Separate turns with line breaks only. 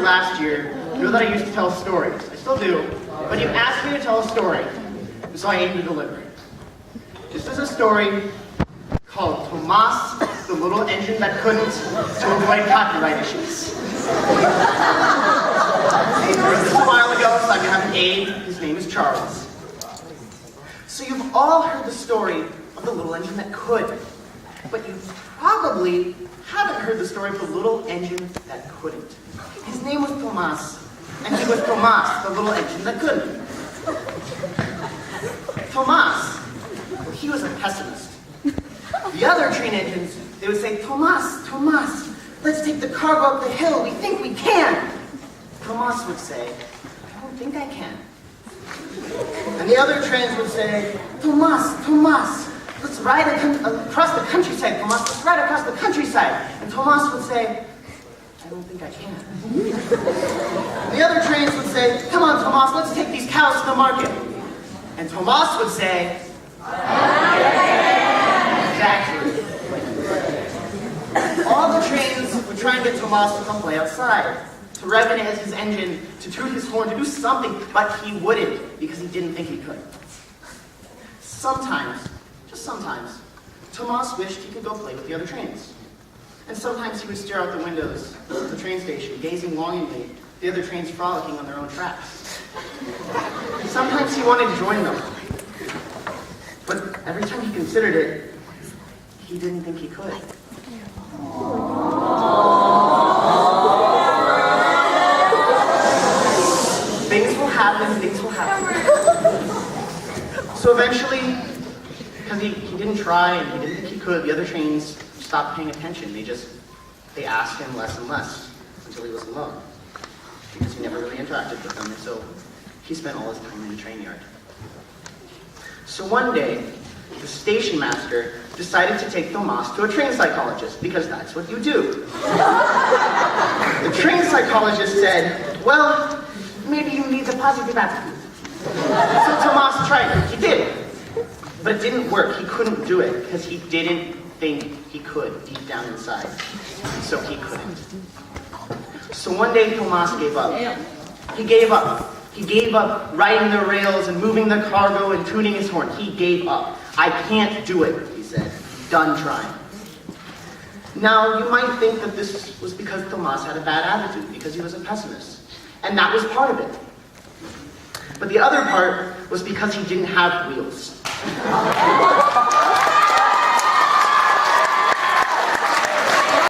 last year, you know that I used to tell stories. I still do, but you asked me to tell a story, and so I aim to deliver. This is a story called Tomas, the Little Engine That Couldn't, to avoid copyright issues. I heard this a while ago, so I'm going to have an aide. His name is Charles. So you've all heard the story of the little engine that could, but you probably haven't heard the story of the little engine that couldn't. His name was Tomas, and he was Tomas, the little engine that couldn't. Tomas, well, he was a pessimist. The other train engines, they would say, Tomas, Tomas, let's take the cargo up the hill, we think we can. Tomas would say, I don't think I can. And the other trains would say, Tomas, Tomas, let's ride across the countryside, Tomas, let's ride across the countryside. And Tomas would say, I don't think I can. The other trains would say, come on, Tomas, let's take these cows to the market. And Tomas would say, exactly. All the trains would try and get Tomas to come play outside, to rev in his engine, to toot his horn, to do something, but he wouldn't, because he didn't think he could. Sometimes, just sometimes, Tomas wished he could go play with the other trains. And sometimes he would stare out the windows of the train station, gazing longingly at the other trains frolicking on their own tracks. Sometimes he wanted to join them. But every time he considered it, he didn't think he could. Things will happen, things will happen. So eventually, because he didn't try and he didn't think he could, the other trains stopped paying attention. They asked him less and less until he was alone. Because he never really interacted with them, and so he spent all his time in the train yard. So one day, the station master decided to take Tomas to a train psychologist, because that's what you do. The train psychologist said, well, maybe you need a positive attitude. So Tomas tried it. He did. But it didn't work. He couldn't do it, because he didn't think he could deep down inside. So he couldn't. So one day Tomas gave up. He gave up. He gave up riding the rails and moving the cargo and tooting his horn. He gave up. I can't do it, he said. Done trying. Now, you might think that this was because Tomas had a bad attitude, because he was a pessimist. And that was part of it. But the other part was because he didn't have wheels.